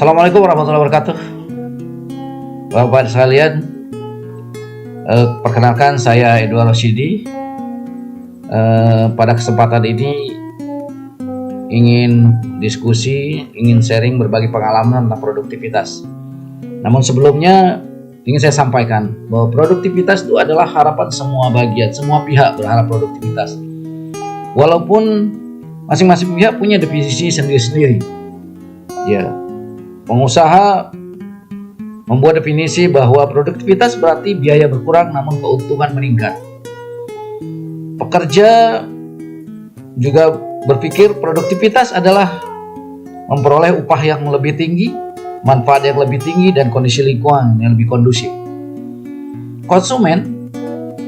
Assalamualaikum warahmatullahi wabarakatuh. Bapak sekalian, perkenalkan saya Edward Rosyidi. Pada kesempatan ini ingin diskusi, ingin sharing berbagi pengalaman tentang produktivitas. Namun sebelumnya ingin saya sampaikan bahwa produktivitas itu adalah harapan semua bagian, semua pihak berharap produktivitas. Walaupun masing-masing pihak punya definisi sendiri-sendiri. Ya, pengusaha membuat definisi bahwa produktivitas berarti biaya berkurang namun keuntungan meningkat. Pekerja juga berpikir produktivitas adalah memperoleh upah yang lebih tinggi, manfaat yang lebih tinggi, dan kondisi lingkungan yang lebih kondusif. Konsumen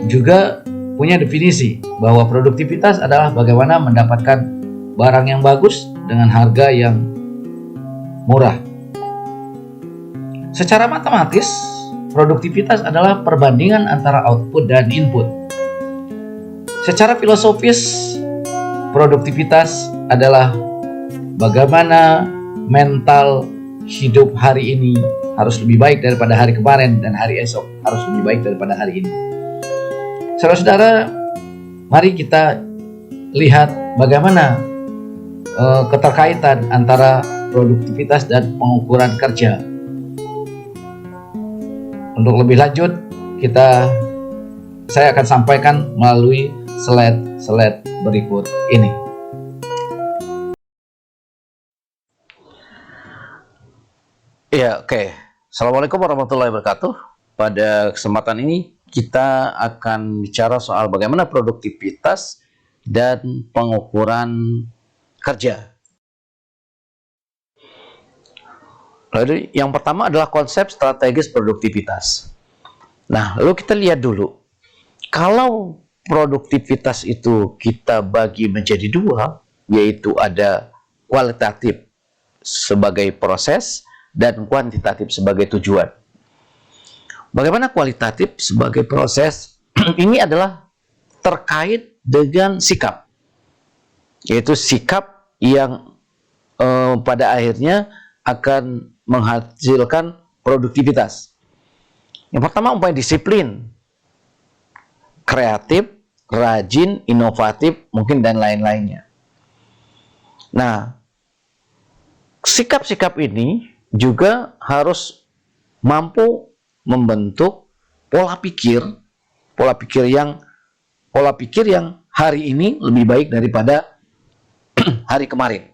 juga punya definisi bahwa produktivitas adalah bagaimana mendapatkan barang yang bagus dengan harga yang murah. Secara matematis, produktivitas adalah perbandingan antara output dan input. Secara filosofis, produktivitas adalah bagaimana mental hidup hari ini harus lebih baik daripada hari kemarin, dan hari esok harus lebih baik daripada hari ini. Saudara-saudara, mari kita lihat bagaimana keterkaitan antara produktivitas dan pengukuran kerja. Untuk lebih lanjut, saya akan sampaikan melalui slide berikut ini. Ya, oke. Assalamualaikum warahmatullahi wabarakatuh. Pada kesempatan ini kita akan bicara soal bagaimana produktivitas dan pengukuran kerja. Lalu yang pertama adalah konsep strategis produktivitas. Nah, lalu kita lihat dulu. Kalau produktivitas itu kita bagi menjadi dua, yaitu ada kualitatif sebagai proses dan kuantitatif sebagai tujuan. Bagaimana kualitatif sebagai proses? Ini adalah terkait dengan sikap, yaitu sikap yang pada akhirnya akan menghasilkan produktivitas. Yang pertama, umpamanya disiplin, kreatif, rajin, inovatif, mungkin dan lain-lainnya. Nah, sikap-sikap ini juga harus mampu membentuk pola pikir yang hari ini lebih baik daripada hari kemarin.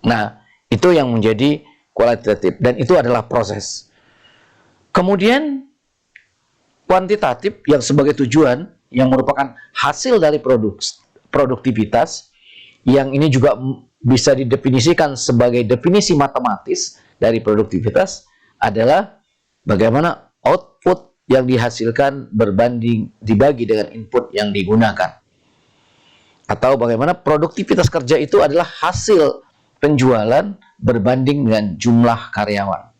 Nah, itu yang menjadi kualitatif, dan itu adalah proses. Kemudian kuantitatif yang sebagai tujuan, yang merupakan hasil dari produktivitas, yang ini juga bisa didefinisikan sebagai definisi matematis dari produktivitas, adalah bagaimana output yang dihasilkan dibagi dengan input yang digunakan. Atau bagaimana produktivitas kerja itu adalah hasil penjualan berbanding dengan jumlah karyawan.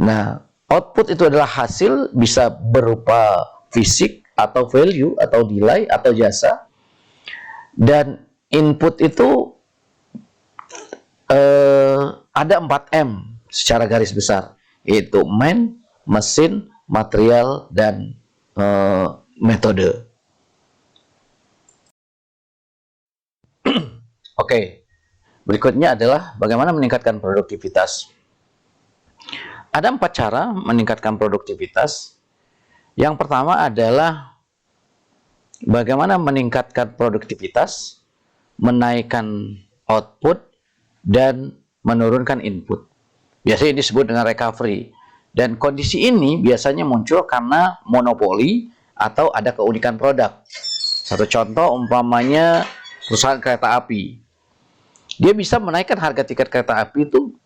Nah, output itu adalah hasil, bisa berupa fisik atau value atau nilai atau jasa. Dan input itu ada 4M secara garis besar, yaitu man, mesin, material, dan metode. Oke. Berikutnya adalah bagaimana meningkatkan produktivitas. Ada 4 cara meningkatkan produktivitas. Yang pertama adalah bagaimana meningkatkan produktivitas, menaikkan output, dan menurunkan input. Biasanya disebut dengan recovery. Dan kondisi ini biasanya muncul karena monopoli atau ada keunikan produk. Satu contoh umpamanya perusahaan kereta api. Dia bisa menaikkan harga tiket kereta api itu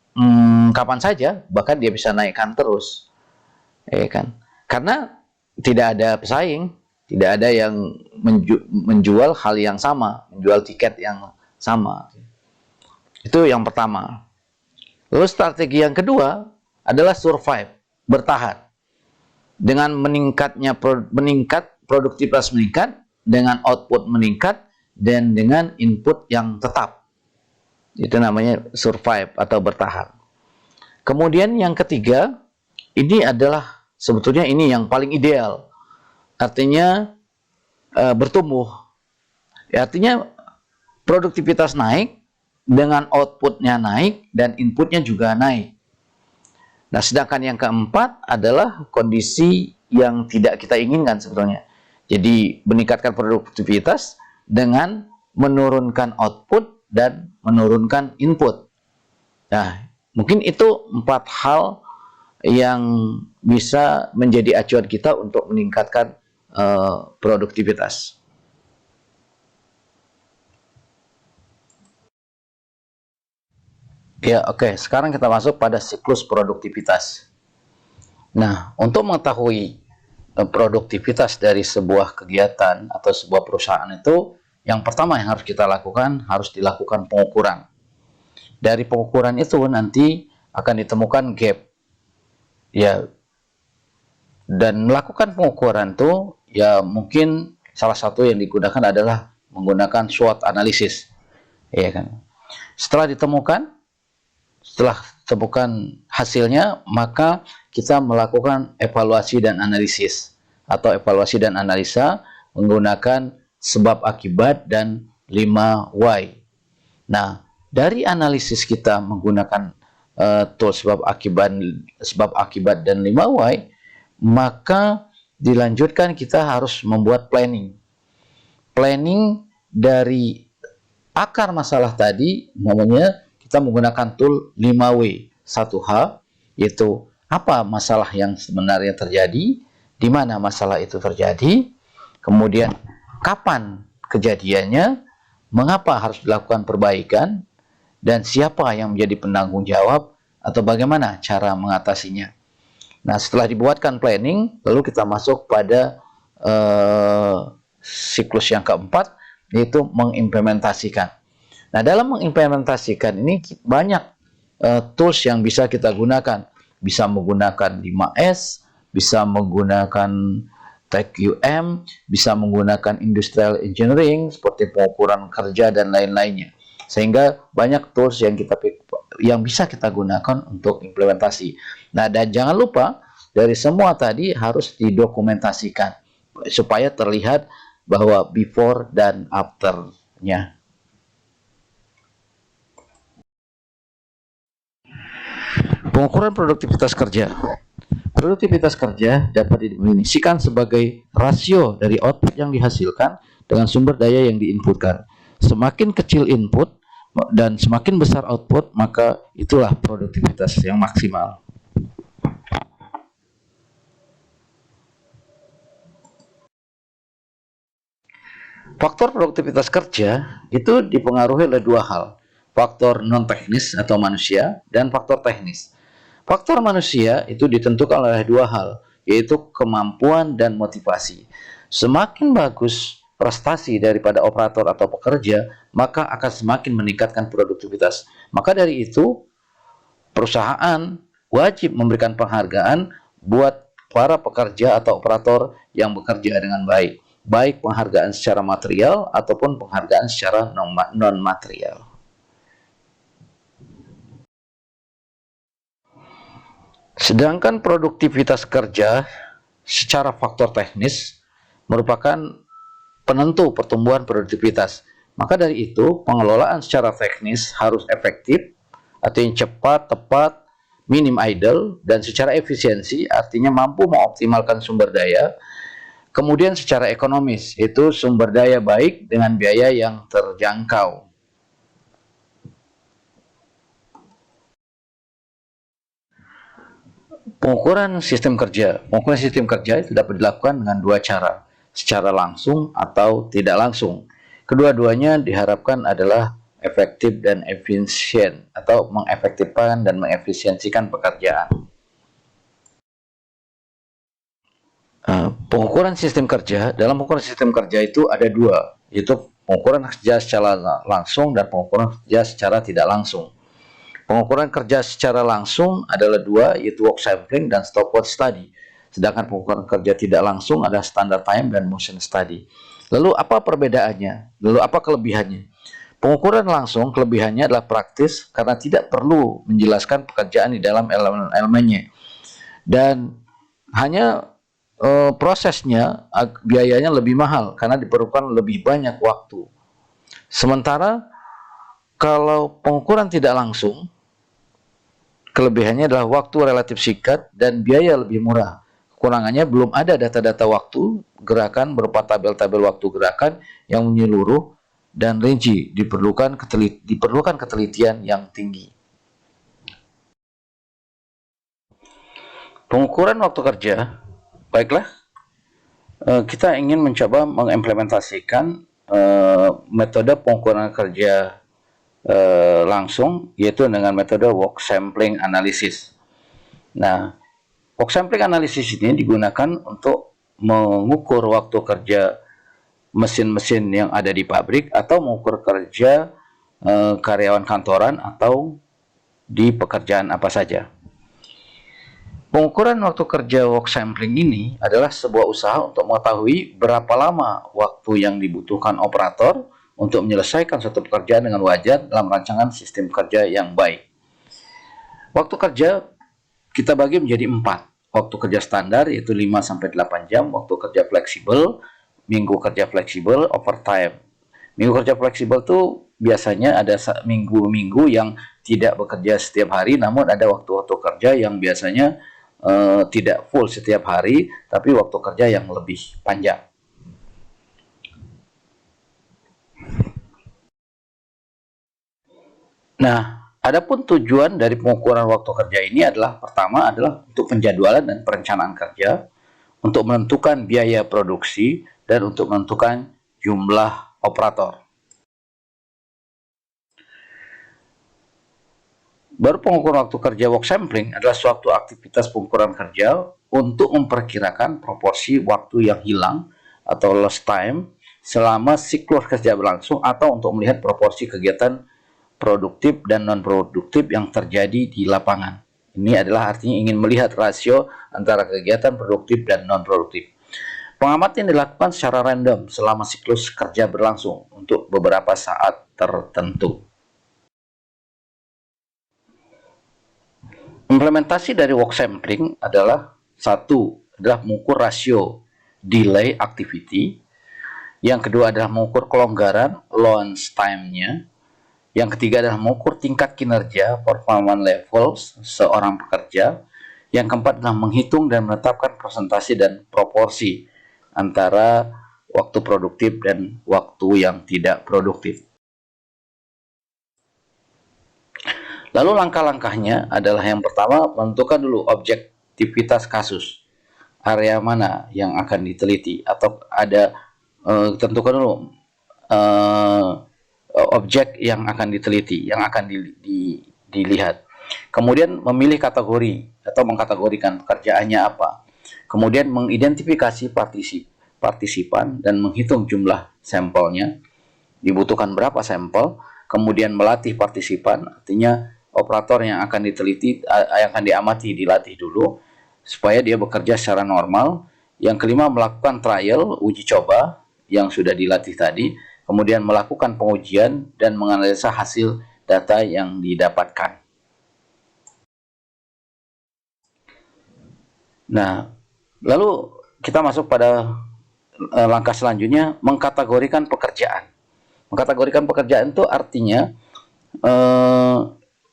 kapan saja, bahkan dia bisa naikkan terus, ya kan? Karena tidak ada pesaing, tidak ada yang menjual hal yang sama, menjual tiket yang sama. Itu yang pertama. Lalu strategi yang kedua adalah survive, bertahan. Dengan produktivitas meningkat, dengan output meningkat, dan dengan input yang tetap. Itu namanya survive atau bertahan. Kemudian yang ketiga, ini adalah sebetulnya ini yang paling ideal. Artinya bertumbuh. Ya, artinya produktivitas naik dengan outputnya naik dan inputnya juga naik. Nah, sedangkan yang keempat adalah kondisi yang tidak kita inginkan sebetulnya. Jadi, meningkatkan produktivitas dengan menurunkan output dan menurunkan input. Nah, mungkin itu 4 hal yang bisa menjadi acuan kita untuk meningkatkan produktivitas. Ya, oke. Sekarang kita masuk pada siklus produktivitas. Nah, untuk mengetahui produktivitas dari sebuah kegiatan atau sebuah perusahaan itu, yang pertama yang harus kita lakukan, harus dilakukan pengukuran. Dari pengukuran itu nanti akan ditemukan gap. Ya, dan melakukan pengukuran itu, ya mungkin salah satu yang digunakan adalah menggunakan SWOT analysis. Ya kan? Setelah ditemukan hasilnya, maka kita melakukan evaluasi dan analisis atau evaluasi dan analisa menggunakan sebab akibat dan 5 why. Nah, dari analisis kita menggunakan tool sebab akibat dan 5 why, maka dilanjutkan kita harus membuat planning. Planning dari akar masalah tadi, namanya kita menggunakan tool 5W. 1H, yaitu apa masalah yang sebenarnya terjadi, di mana masalah itu terjadi, kemudian kapan kejadiannya, mengapa harus dilakukan perbaikan, dan siapa yang menjadi penanggung jawab, atau bagaimana cara mengatasinya. Nah, setelah dibuatkan planning, lalu kita masuk pada siklus yang keempat, yaitu mengimplementasikan. Nah, dalam mengimplementasikan ini banyak tools yang bisa kita gunakan. Bisa menggunakan 5S, bisa menggunakan TechUM, bisa menggunakan industrial engineering seperti pengukuran kerja dan lain-lainnya. Sehingga banyak tools yang bisa kita gunakan untuk implementasi. Nah, dan jangan lupa dari semua tadi harus didokumentasikan supaya terlihat bahwa before dan after-nya. Pengukuran produktivitas kerja. Produktivitas kerja dapat didefinisikan sebagai rasio dari output yang dihasilkan dengan sumber daya yang diinputkan. Semakin kecil input dan semakin besar output, maka itulah produktivitas yang maksimal. Faktor produktivitas kerja itu dipengaruhi oleh 2 hal. Faktor non-teknis atau manusia dan faktor teknis. Faktor manusia itu ditentukan oleh 2 hal, yaitu kemampuan dan motivasi. Semakin bagus prestasi daripada operator atau pekerja, maka akan semakin meningkatkan produktivitas. Maka dari itu, perusahaan wajib memberikan penghargaan buat para pekerja atau operator yang bekerja dengan baik. Baik penghargaan secara material ataupun penghargaan secara non-material. Sedangkan produktivitas kerja secara faktor teknis merupakan penentu pertumbuhan produktivitas. Maka dari itu, pengelolaan secara teknis harus efektif, artinya cepat, tepat, minim idle, dan secara efisiensi, artinya mampu mengoptimalkan sumber daya. Kemudian secara ekonomis, itu sumber daya baik dengan biaya yang terjangkau. Pengukuran sistem kerja. Pengukuran sistem kerja itu dapat dilakukan dengan 2 cara, secara langsung atau tidak langsung. Kedua-duanya diharapkan adalah efektif dan efisien, atau mengefektifkan dan mengefisiensikan pekerjaan. Pengukuran sistem kerja, dalam pengukuran sistem kerja itu ada 2, yaitu pengukuran kerja secara langsung dan pengukuran kerja secara tidak langsung. Pengukuran kerja secara langsung adalah 2, yaitu work sampling dan stopwatch study. Sedangkan pengukuran kerja tidak langsung adalah standard time dan motion study. Lalu apa perbedaannya? Lalu apa kelebihannya? Pengukuran langsung kelebihannya adalah praktis karena tidak perlu menjelaskan pekerjaan di dalam elemen-elemennya, dan hanya prosesnya biayanya lebih mahal karena diperlukan lebih banyak waktu. Sementara kalau pengukuran tidak langsung, kelebihannya adalah waktu relatif singkat dan biaya lebih murah. Kekurangannya belum ada data-data waktu gerakan berupa tabel-tabel waktu gerakan yang menyeluruh dan rinci, diperlukan ketelitian yang tinggi. Pengukuran waktu kerja, baiklah, kita ingin mencoba mengimplementasikan metode pengukuran kerja langsung, yaitu dengan metode work sampling analysis. Nah, work sampling analysis ini digunakan untuk mengukur waktu kerja mesin-mesin yang ada di pabrik atau mengukur kerja karyawan kantoran atau di pekerjaan apa saja. Pengukuran waktu kerja work sampling ini adalah sebuah usaha untuk mengetahui berapa lama waktu yang dibutuhkan operator untuk menyelesaikan suatu pekerjaan dengan wajar dalam rancangan sistem kerja yang baik. Waktu kerja kita bagi menjadi 4. Waktu kerja standar yaitu 5-8 jam, waktu kerja fleksibel, minggu kerja fleksibel, overtime. Minggu kerja fleksibel itu biasanya ada minggu-minggu yang tidak bekerja setiap hari, namun ada waktu-waktu kerja yang biasanya tidak full setiap hari, tapi waktu kerja yang lebih panjang. Nah, adapun tujuan dari pengukuran waktu kerja ini adalah, pertama adalah untuk penjadwalan dan perencanaan kerja, untuk menentukan biaya produksi, dan untuk menentukan jumlah operator. Baru pengukuran waktu kerja work sampling adalah suatu aktivitas pengukuran kerja untuk memperkirakan proporsi waktu yang hilang atau lost time selama siklus kerja berlangsung, atau untuk melihat proporsi kegiatan produktif dan non-produktif yang terjadi di lapangan. Ini adalah artinya ingin melihat rasio antara kegiatan produktif dan non-produktif. Pengamatan dilakukan secara random selama siklus kerja berlangsung untuk beberapa saat tertentu. Implementasi dari work sampling adalah, satu adalah mengukur rasio delay activity, yang kedua adalah mengukur kelonggaran launch time-nya, yang ketiga adalah mengukur tingkat kinerja performance levels seorang pekerja, yang keempat adalah menghitung dan menetapkan presentasi dan proporsi antara waktu produktif dan waktu yang tidak produktif. Lalu langkah-langkahnya adalah, yang pertama, menentukan dulu objektivitas kasus. Area mana yang akan diteliti, atau ada tentukan dulu objek yang akan diteliti, yang akan dilihat. Kemudian memilih kategori atau mengkategorikan pekerjaannya apa. Kemudian mengidentifikasi partisipan dan menghitung jumlah sampelnya. Dibutuhkan berapa sampel. Kemudian melatih partisipan, artinya operator yang akan diteliti, yang akan diamati, dilatih dulu supaya dia bekerja secara normal. Yang kelima, melakukan trial, uji coba yang sudah dilatih tadi, kemudian melakukan pengujian dan menganalisa hasil data yang didapatkan. Nah, lalu kita masuk pada langkah selanjutnya, mengkategorikan pekerjaan. Mengkategorikan pekerjaan itu artinya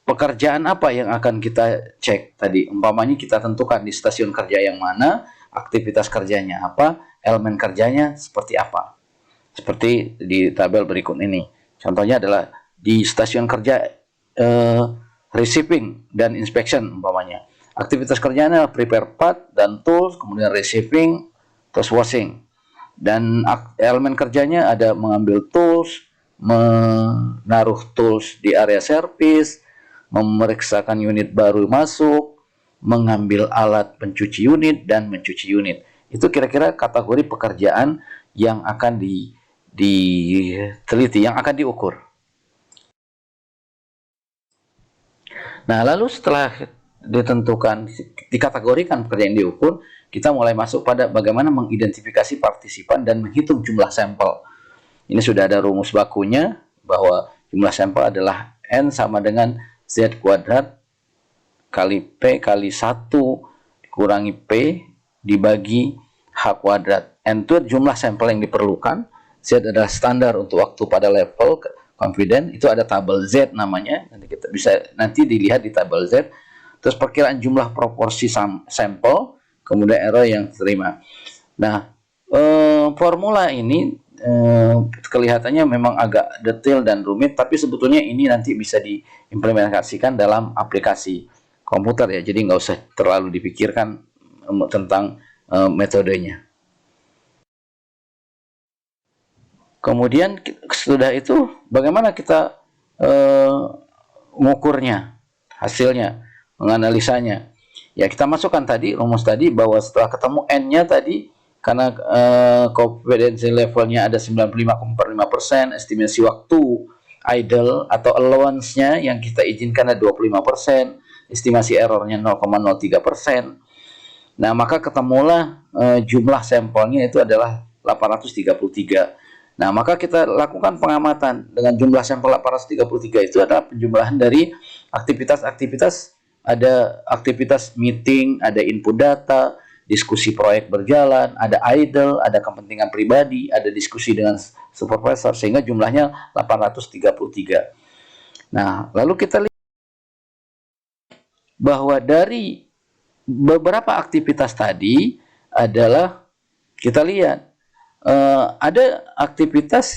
pekerjaan apa yang akan kita cek tadi. Umpamanya kita tentukan di stasiun kerja yang mana, aktivitas kerjanya apa, elemen kerjanya seperti apa. Seperti di tabel berikut ini. Contohnya adalah di stasiun kerja receiving dan inspection umpamanya. Aktivitas kerjanya prepare part dan tools, kemudian receiving, terus washing. Dan elemen kerjanya ada mengambil tools, menaruh tools di area service, memeriksakan unit baru masuk, mengambil alat pencuci unit, dan mencuci unit. Itu kira-kira kategori pekerjaan yang akan diteliti, yang akan diukur. Nah, lalu setelah ditentukan, dikategorikan pekerjaan yang diukur, kita mulai masuk pada bagaimana mengidentifikasi partisipan dan menghitung jumlah sampel. Ini sudah ada rumus bakunya, bahwa jumlah sampel adalah N sama dengan Z kuadrat kali P kali 1 dikurangi P dibagi H kuadrat. N itu jumlah sampel yang diperlukan, Z adalah standar untuk waktu pada level confident, itu ada tabel Z namanya, nanti kita bisa dilihat di tabel Z. Terus perkiraan jumlah proporsi sampel, kemudian error yang terima. Nah, formula ini kelihatannya memang agak detail dan rumit, tapi sebetulnya ini nanti bisa diimplementasikan dalam aplikasi komputer ya, jadi nggak usah terlalu dipikirkan tentang metodenya. Kemudian sudah itu bagaimana kita mengukurnya, hasilnya, menganalisanya. Ya, kita masukkan tadi rumus tadi bahwa setelah ketemu N-nya tadi, karena confidence levelnya ada 95,45%, estimasi waktu idle atau allowance-nya yang kita izinkan ada 25%, estimasi errornya 0,03%. Nah, maka ketemulah jumlah sampelnya itu adalah 833. Nah, maka kita lakukan pengamatan dengan jumlah sampel 833 itu adalah penjumlahan dari aktivitas-aktivitas, ada aktivitas meeting, ada input data, diskusi proyek berjalan, ada idle, ada kepentingan pribadi, ada diskusi dengan supervisor, sehingga jumlahnya 833. Nah, lalu kita lihat bahwa dari beberapa aktivitas tadi adalah kita lihat ada aktivitas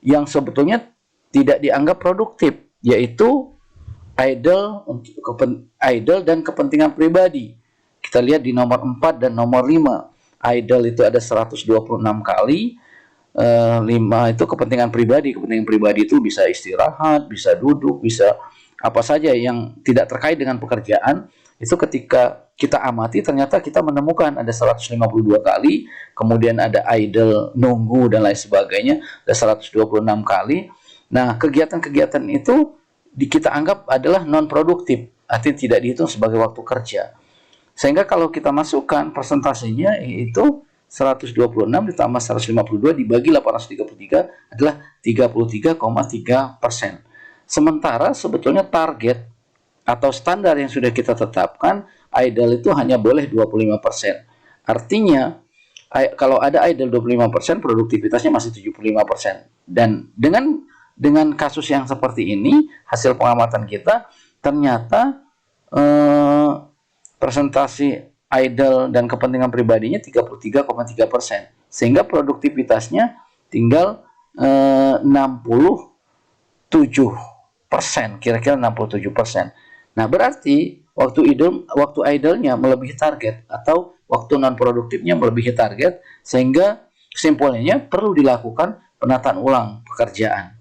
yang sebetulnya tidak dianggap produktif, yaitu idle dan kepentingan pribadi. Kita lihat di nomor 4 dan nomor 5. Idle itu ada 126 kali, 5 itu kepentingan pribadi. Kepentingan pribadi itu bisa istirahat, bisa duduk, bisa apa saja yang tidak terkait dengan pekerjaan. Itu ketika kita amati ternyata kita menemukan ada 152 kali, kemudian ada idle, nunggu dan lain sebagainya, ada 126 kali. Nah, kegiatan-kegiatan itu kita anggap adalah non produktif, artinya tidak dihitung sebagai waktu kerja. Sehingga kalau kita masukkan persentasenya, yaitu 126 ditambah 152 dibagi 833 adalah 33,3%. Sementara sebetulnya target atau standar yang sudah kita tetapkan, idle itu hanya boleh 25%. Artinya, kalau ada idle 25%, produktivitasnya masih 75%. Dan dengan kasus yang seperti ini, hasil pengamatan kita, ternyata presentasi idle dan kepentingan pribadinya 33,3%. Sehingga produktivitasnya tinggal 67%, kira-kira 67%. Nah, berarti waktu idle-nya melebihi target atau waktu non produktifnya melebihi target, sehingga kesimpulannya perlu dilakukan penataan ulang pekerjaan.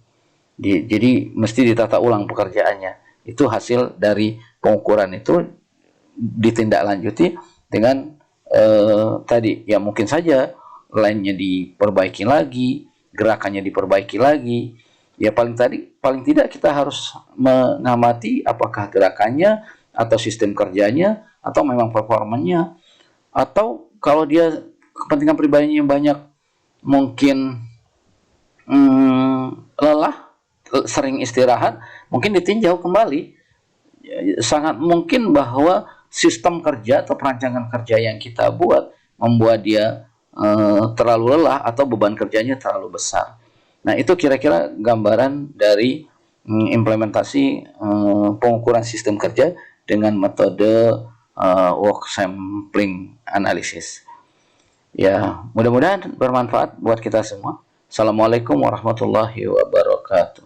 Jadi mesti ditata ulang pekerjaannya. Itu hasil dari pengukuran itu ditindaklanjuti dengan tadi ya, mungkin saja lainnya diperbaiki lagi, gerakannya diperbaiki lagi. Ya paling tidak kita harus mengamati apakah gerakannya atau sistem kerjanya atau memang performanya, atau kalau dia kepentingan pribadinya banyak, mungkin lelah, sering istirahat, mungkin ditinjau kembali. Sangat mungkin bahwa sistem kerja atau perancangan kerja yang kita buat membuat dia terlalu lelah atau beban kerjanya terlalu besar. Nah, itu kira-kira gambaran dari implementasi pengukuran sistem kerja dengan metode work sampling analysis. Ya, mudah-mudahan bermanfaat buat kita semua. Assalamualaikum warahmatullahi wabarakatuh.